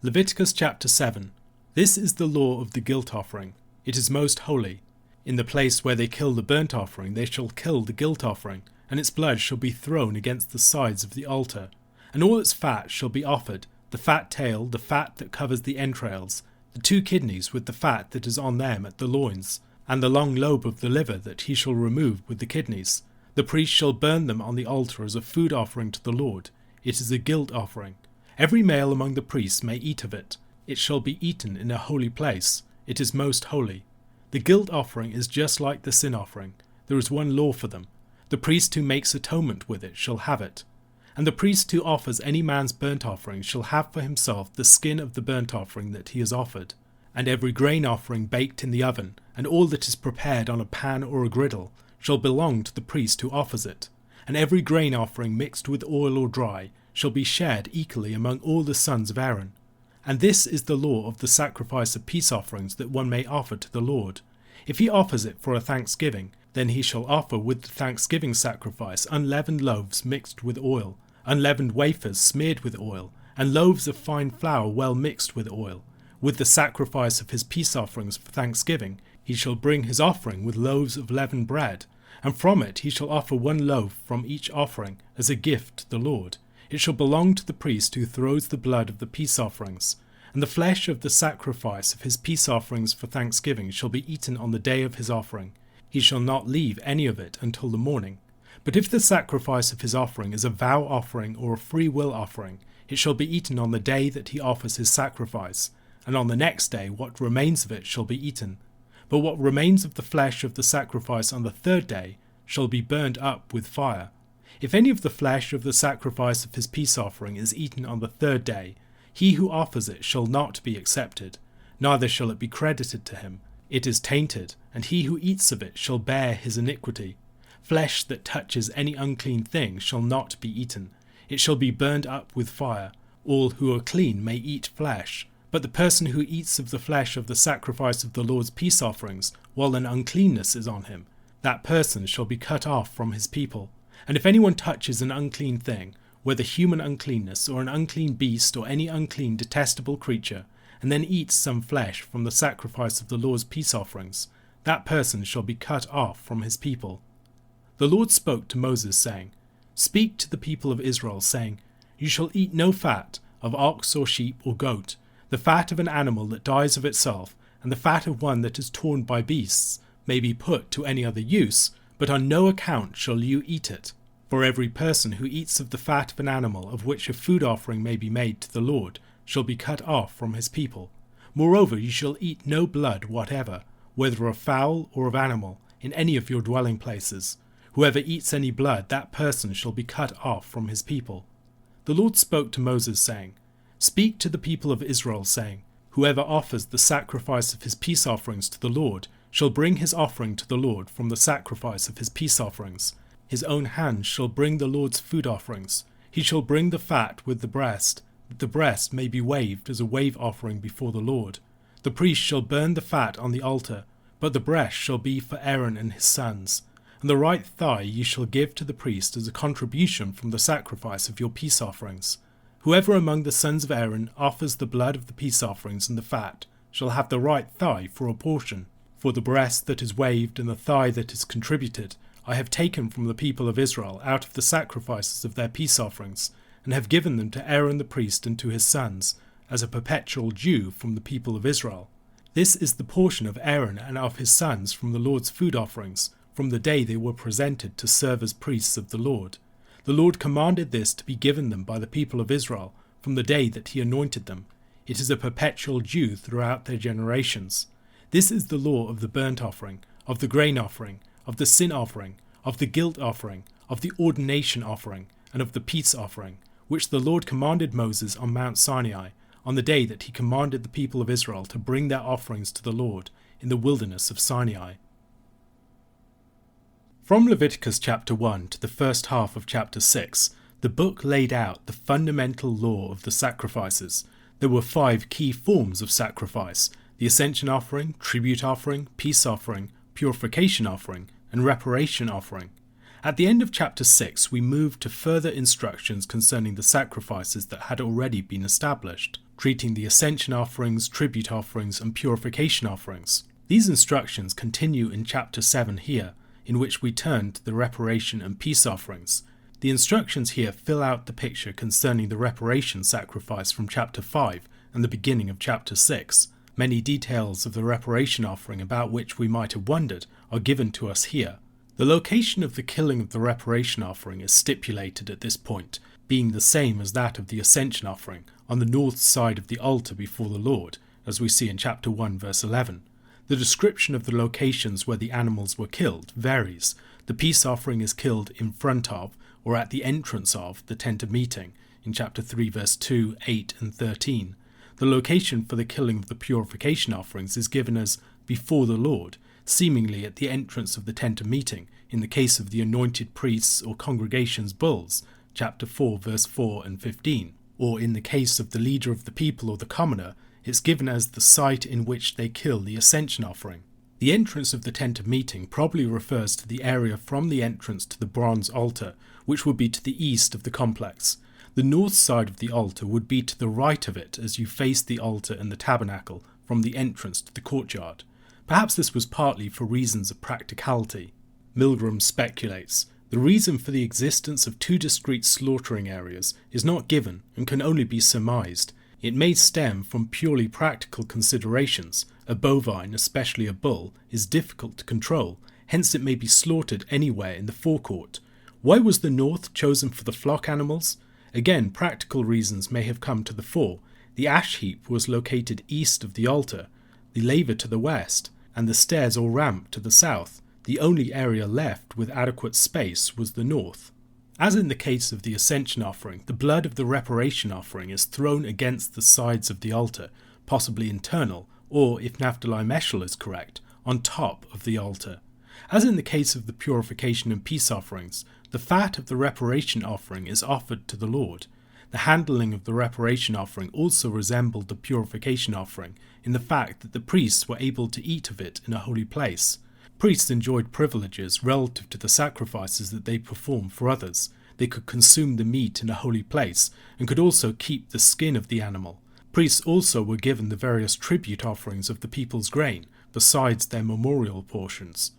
Leviticus chapter 7. This is the law of the guilt offering. It is most holy. In the place where they kill the burnt offering, they shall kill the guilt offering, and its blood shall be thrown against the sides of the altar. And all its fat shall be offered, the fat tail, the fat that covers the entrails, the 2 kidneys with the fat that is on them at the loins, and the long lobe of the liver that he shall remove with the kidneys. The priest shall burn them on the altar as a food offering to the Lord. It is a guilt offering. Every male among the priests may eat of it. It shall be eaten in a holy place. It is most holy. The guilt offering is just like the sin offering. There is one law for them. The priest who makes atonement with it shall have it. And the priest who offers any man's burnt offering shall have for himself the skin of the burnt offering that he has offered, and every grain offering baked in the oven, and all that is prepared on a pan or a griddle, shall belong to the priest who offers it. And every grain offering mixed with oil or dry shall be shared equally among all the sons of Aaron. And this is the law of the sacrifice of peace offerings that one may offer to the Lord. If he offers it for a thanksgiving, then he shall offer with the thanksgiving sacrifice unleavened loaves mixed with oil, unleavened wafers smeared with oil, and loaves of fine flour well mixed with oil. With the sacrifice of his peace offerings for thanksgiving, he shall bring his offering with loaves of leavened bread, and from it he shall offer 1 loaf from each offering as a gift to the Lord. It shall belong to the priest who throws the blood of the peace offerings, and the flesh of the sacrifice of his peace offerings for thanksgiving shall be eaten on the day of his offering. He shall not leave any of it until the morning. But if the sacrifice of his offering is a vow offering or a free will offering, it shall be eaten on the day that he offers his sacrifice, and on the next day what remains of it shall be eaten. But what remains of the flesh of the sacrifice on the 3rd day shall be burned up with fire. If any of the flesh of the sacrifice of his peace offering is eaten on the 3rd day, he who offers it shall not be accepted, neither shall it be credited to him. It is tainted, and he who eats of it shall bear his iniquity. Flesh that touches any unclean thing shall not be eaten. It shall be burned up with fire. All who are clean may eat flesh, but the person who eats of the flesh of the sacrifice of the Lord's peace offerings, while an uncleanness is on him, that person shall be cut off from his people. And if anyone touches an unclean thing, whether human uncleanness or an unclean beast or any unclean detestable creature, and then eats some flesh from the sacrifice of the Lord's peace offerings, that person shall be cut off from his people. The Lord spoke to Moses, saying, Speak to the people of Israel, saying, You shall eat no fat of ox or sheep or goat, the fat of an animal that dies of itself, and the fat of one that is torn by beasts, may be put to any other use, but on no account shall you eat it. For every person who eats of the fat of an animal of which a food offering may be made to the Lord shall be cut off from his people. Moreover, you shall eat no blood whatever, whether of fowl or of animal, in any of your dwelling places. Whoever eats any blood, that person shall be cut off from his people. The Lord spoke to Moses, saying, Speak to the people of Israel, saying, Whoever offers the sacrifice of his peace offerings to the Lord shall bring his offering to the Lord from the sacrifice of his peace offerings. His own hand shall bring the Lord's food offerings. He shall bring the fat with the breast, that the breast may be waved as a wave offering before the Lord. The priest shall burn the fat on the altar, but the breast shall be for Aaron and his sons. And the right thigh ye shall give to the priest as a contribution from the sacrifice of your peace offerings. Whoever among the sons of Aaron offers the blood of the peace offerings and the fat shall have the right thigh for a portion. For the breast that is waved and the thigh that is contributed I have taken from the people of Israel out of the sacrifices of their peace offerings, and have given them to Aaron the priest and to his sons, as a perpetual due from the people of Israel. This is the portion of Aaron and of his sons from the Lord's food offerings, from the day they were presented to serve as priests of the Lord. The Lord commanded this to be given them by the people of Israel, from the day that he anointed them. It is a perpetual due throughout their generations. This is the law of the burnt offering, of the grain offering, of the sin offering, of the guilt offering, of the ordination offering, and of the peace offering, which the Lord commanded Moses on Mount Sinai, on the day that he commanded the people of Israel to bring their offerings to the Lord in the wilderness of Sinai. From Leviticus chapter 1 to the first half of chapter 6, the book laid out the fundamental law of the sacrifices. There were 5 key forms of sacrifice: the ascension offering, tribute offering, peace offering, purification offering, and reparation offering. At the end of chapter 6, we moved to further instructions concerning the sacrifices that had already been established. treating the ascension offerings, tribute offerings, and purification offerings. These instructions continue in chapter 7 here, in which we turn to the reparation and peace offerings. The instructions here fill out the picture concerning the reparation sacrifice from chapter 5 and the beginning of chapter 6. Many details of the reparation offering about which we might have wondered are given to us here. The location of the killing of the reparation offering is stipulated at this point, being the same as that of the ascension offering, on the north side of the altar before the Lord, as we see in chapter 1 verse 11. The description of the locations where the animals were killed varies. The peace offering is killed in front of, or at the entrance of, the tent of meeting, in chapter 3 verse 2, 8 and 13. The location for the killing of the purification offerings is given as before the Lord, seemingly at the entrance of the tent of meeting, in the case of the anointed priests or congregation's bulls, chapter 4 verse 4 and 15, or in the case of the leader of the people or the commoner, it's given as the site in which they kill the ascension offering. The entrance of the tent of meeting probably refers to the area from the entrance to the bronze altar, which would be to the east of the complex. The north side of the altar would be to the right of it as you face the altar and the tabernacle from the entrance to the courtyard. Perhaps this was partly for reasons of practicality. Milgram speculates, the reason for the existence of two discrete slaughtering areas is not given and can only be surmised. It may stem from purely practical considerations. A bovine, especially a bull, is difficult to control, hence it may be slaughtered anywhere in the forecourt. Why was the north chosen for the flock animals? Again, practical reasons may have come to the fore. The ash heap was located east of the altar, the laver to the west, and the stairs or ramp to the south. The only area left with adequate space was the north. As in the case of the ascension offering, the blood of the reparation offering is thrown against the sides of the altar, possibly internal, or, if Naphtali Meshel is correct, on top of the altar. As in the case of the purification and peace offerings, the fat of the reparation offering is offered to the Lord. The handling of the reparation offering also resembled the purification offering in the fact that the priests were able to eat of it in a holy place. Priests enjoyed privileges relative to the sacrifices that they performed for others. They could consume the meat in a holy place and could also keep the skin of the animal. Priests also were given the various tribute offerings of the people's grain, besides their memorial portions.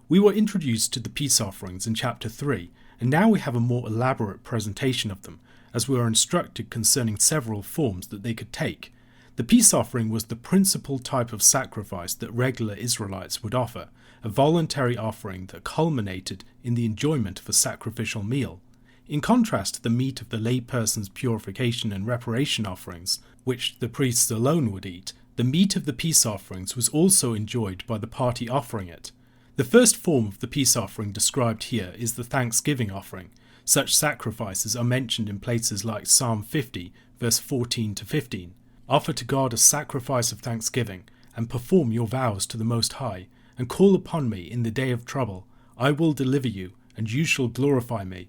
We were introduced to the peace offerings in chapter 3, and now we have a more elaborate presentation of them, as we are instructed concerning several forms that they could take. The peace offering was the principal type of sacrifice that regular Israelites would offer, a voluntary offering that culminated in the enjoyment of a sacrificial meal. In contrast to the meat of the layperson's purification and reparation offerings, which the priests alone would eat, the meat of the peace offerings was also enjoyed by the party offering it. The first form of the peace offering described here is the thanksgiving offering. Such sacrifices are mentioned in places like Psalm 50, verse 14 to 15. Offer to God a sacrifice of thanksgiving, and perform your vows to the Most High, and call upon me in the day of trouble. I will deliver you, and you shall glorify me.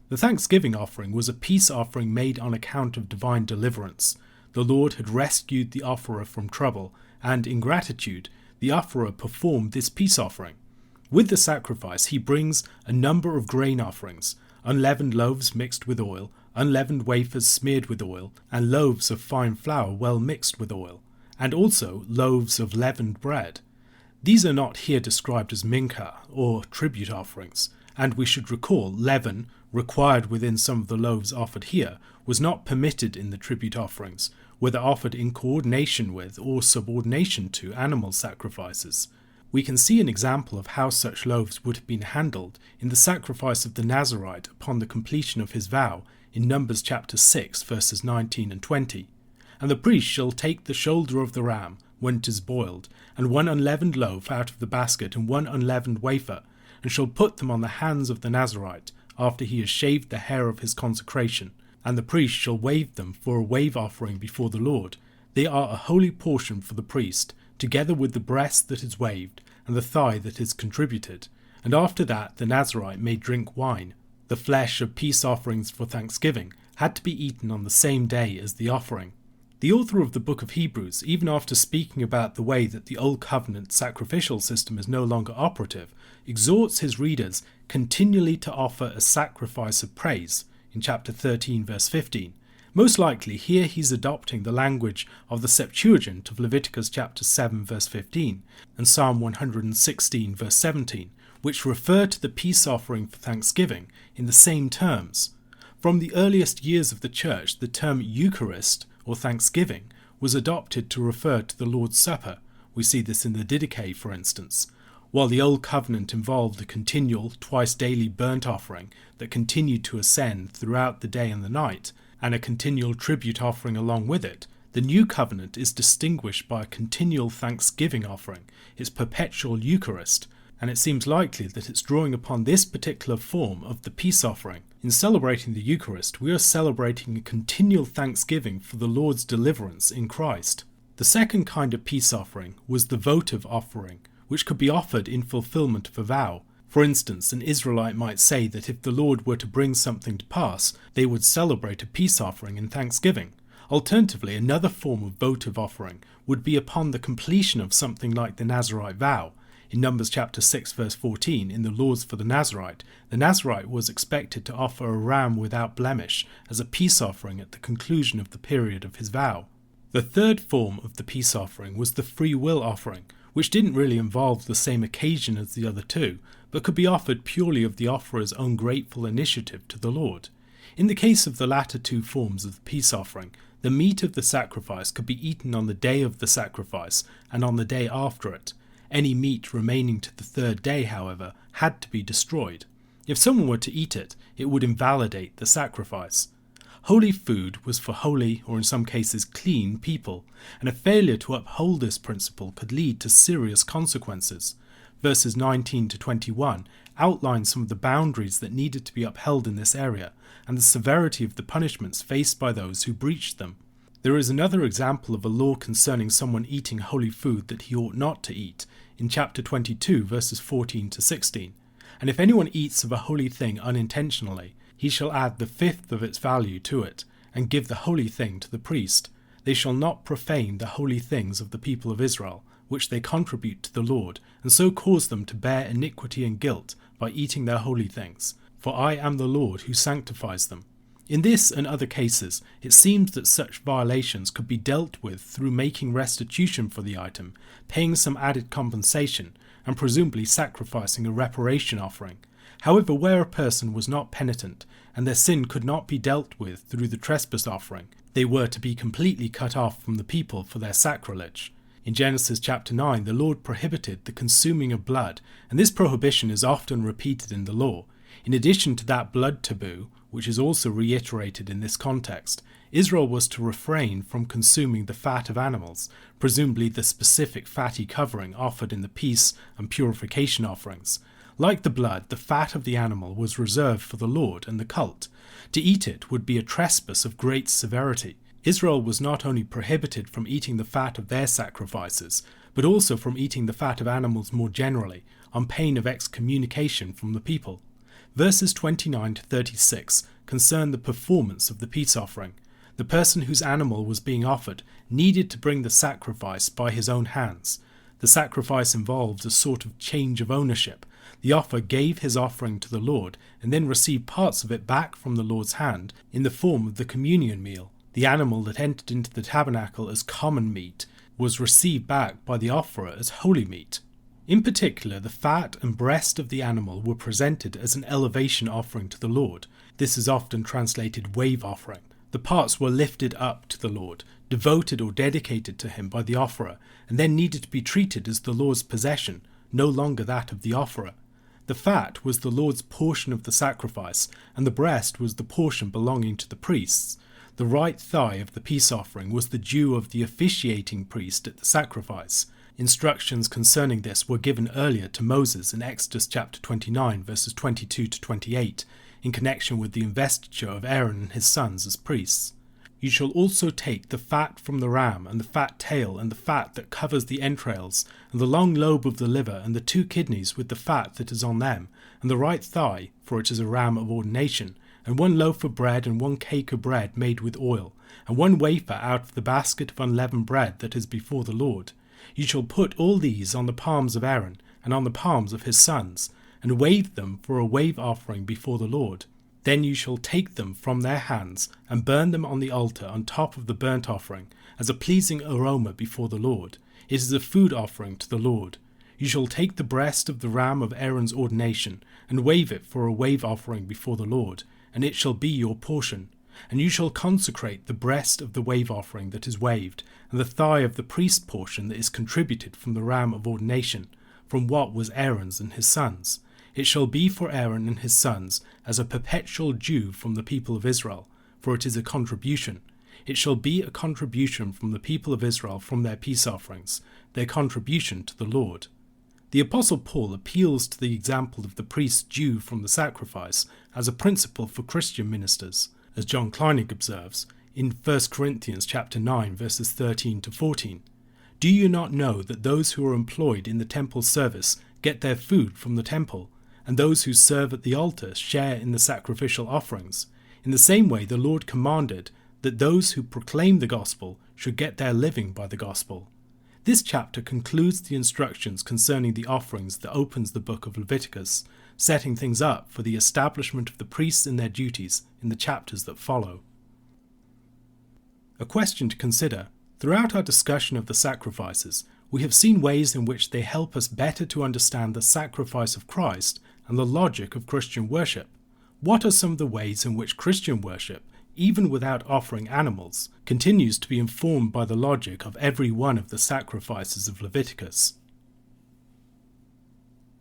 The thanksgiving offering was a peace offering made on account of divine deliverance. The Lord had rescued the offerer from trouble, and in gratitude, the offerer performed this peace offering. With the sacrifice, he brings a number of grain offerings, unleavened loaves mixed with oil, unleavened wafers smeared with oil, and loaves of fine flour well mixed with oil, and also loaves of leavened bread. These are not here described as mincha, or tribute offerings, and we should recall leaven, required within some of the loaves offered here, was not permitted in the tribute offerings, whether offered in coordination with or subordination to animal sacrifices. We can see an example of how such loaves would have been handled in the sacrifice of the Nazarite upon the completion of his vow in Numbers chapter 6 verses 19 and 20. And the priest shall take the shoulder of the ram when it is boiled, and one unleavened loaf out of the basket and one unleavened wafer, and shall put them on the hands of the Nazarite after he has shaved the hair of his consecration, and the priest shall wave them for a wave offering before the Lord. They are a holy portion for the priest, together with the breast that is waved and the thigh that is contributed, and after that the Nazarite may drink wine. The flesh of peace offerings for thanksgiving had to be eaten on the same day as the offering. The author of the book of Hebrews, even after speaking about the way that the Old Covenant sacrificial system is no longer operative, exhorts his readers continually to offer a sacrifice of praise in chapter 13 verse 15, Most likely here he's adopting the language of the Septuagint of Leviticus chapter 7 verse 15 and Psalm 116 verse 17, which refer to the peace offering for thanksgiving in the same terms. From the earliest years of the Church, the term Eucharist, or thanksgiving, was adopted to refer to the Lord's Supper. We see this in the Didache, for instance. While the Old Covenant involved a continual, twice-daily burnt offering that continued to ascend throughout the day and the night, and a continual tribute offering along with it, the New Covenant is distinguished by a continual thanksgiving offering, its perpetual Eucharist, and it seems likely that it's drawing upon this particular form of the peace offering. In celebrating the Eucharist, we are celebrating a continual thanksgiving for the Lord's deliverance in Christ. The second kind of peace offering was the votive offering, which could be offered in fulfillment of a vow. For instance, an Israelite might say that if the Lord were to bring something to pass, they would celebrate a peace offering in thanksgiving. Alternatively, another form of votive offering would be upon the completion of something like the Nazirite vow. In Numbers chapter 6 verse 14, in the laws for the Nazirite was expected to offer a ram without blemish as a peace offering at the conclusion of the period of his vow. The third form of the peace offering was the free will offering, which didn't really involve the same occasion as the other two, but could be offered purely of the offerer's own grateful initiative to the Lord. In the case of the latter two forms of the peace offering, the meat of the sacrifice could be eaten on the day of the sacrifice and on the day after it. Any meat remaining to the third day, however, had to be destroyed. If someone were to eat it, it would invalidate the sacrifice. Holy food was for holy, or in some cases clean, people, and a failure to uphold this principle could lead to serious consequences. Verses 19 to 21 outline some of the boundaries that needed to be upheld in this area, and the severity of the punishments faced by those who breached them. There is another example of a law concerning someone eating holy food that he ought not to eat, in chapter 22, verses 14 to 16. And if anyone eats of a holy thing unintentionally, he shall add the fifth of its value to it, and give the holy thing to the priest. They shall not profane the holy things of the people of Israel, which they contribute to the Lord, and so cause them to bear iniquity and guilt by eating their holy things. For I am the Lord who sanctifies them. In this and other cases, it seems that such violations could be dealt with through making restitution for the item, paying some added compensation, and presumably sacrificing a reparation offering. However, where a person was not penitent, and their sin could not be dealt with through the trespass offering, they were to be completely cut off from the people for their sacrilege. In Genesis chapter 9, the Lord prohibited the consuming of blood, and this prohibition is often repeated in the law. In addition to that blood taboo, which is also reiterated in this context, Israel was to refrain from consuming the fat of animals, presumably the specific fatty covering offered in the peace and purification offerings. Like the blood, the fat of the animal was reserved for the Lord and the cult. To eat it would be a trespass of great severity. Israel was not only prohibited from eating the fat of their sacrifices, but also from eating the fat of animals more generally, on pain of excommunication from the people. Verses 29 to 36 concern the performance of the peace offering. The person whose animal was being offered needed to bring the sacrifice by his own hands. The sacrifice involved a sort of change of ownership. The offerer gave his offering to the Lord and then received parts of it back from the Lord's hand in the form of the communion meal. The animal that entered into the tabernacle as common meat was received back by the offerer as holy meat. In particular, the fat and breast of the animal were presented as an elevation offering to the Lord. This is often translated wave offering. The parts were lifted up to the Lord, devoted or dedicated to him by the offerer, and then needed to be treated as the Lord's possession, no longer that of the offerer. The fat was the Lord's portion of the sacrifice, and the breast was the portion belonging to the priests. The right thigh of the peace offering was the due of the officiating priest at the sacrifice. Instructions concerning this were given earlier to Moses in Exodus chapter 29 verses 22 to 28 in connection with the investiture of Aaron and his sons as priests. You shall also take the fat from the ram and the fat tail and the fat that covers the entrails and the long lobe of the liver and the 2 kidneys with the fat that is on them and the right thigh, for it is a ram of ordination, and 1 loaf of bread and 1 cake of bread made with oil, and 1 wafer out of the basket of unleavened bread that is before the Lord. You shall put all these on the palms of Aaron and on the palms of his sons, and wave them for a wave offering before the Lord. Then you shall take them from their hands and burn them on the altar on top of the burnt offering as a pleasing aroma before the Lord. It is a food offering to the Lord. You shall take the breast of the ram of Aaron's ordination and wave it for a wave offering before the Lord, and it shall be your portion. And you shall consecrate the breast of the wave offering that is waved, and the thigh of the priest portion that is contributed from the ram of ordination, from what was Aaron's and his sons. It shall be for Aaron and his sons as a perpetual due from the people of Israel, for it is a contribution. It shall be a contribution from the people of Israel from their peace offerings, their contribution to the Lord. The Apostle Paul appeals to the example of the priest's due from the sacrifice as a principle for Christian ministers, as John Kleinig observes in 1 Corinthians chapter 9 verses 13 to 14. Do you not know that those who are employed in the temple service get their food from the temple, and those who serve at the altar share in the sacrificial offerings? In the same way the Lord commanded that those who proclaim the gospel should get their living by the gospel. This chapter concludes the instructions concerning the offerings that opens the book of Leviticus, setting things up for the establishment of the priests in their duties in the chapters that follow. A question to consider. Throughout our discussion of the sacrifices, we have seen ways in which they help us better to understand the sacrifice of Christ and the logic of Christian worship. What are some of the ways in which Christian worship, even without offering animals, continues to be informed by the logic of every one of the sacrifices of Leviticus?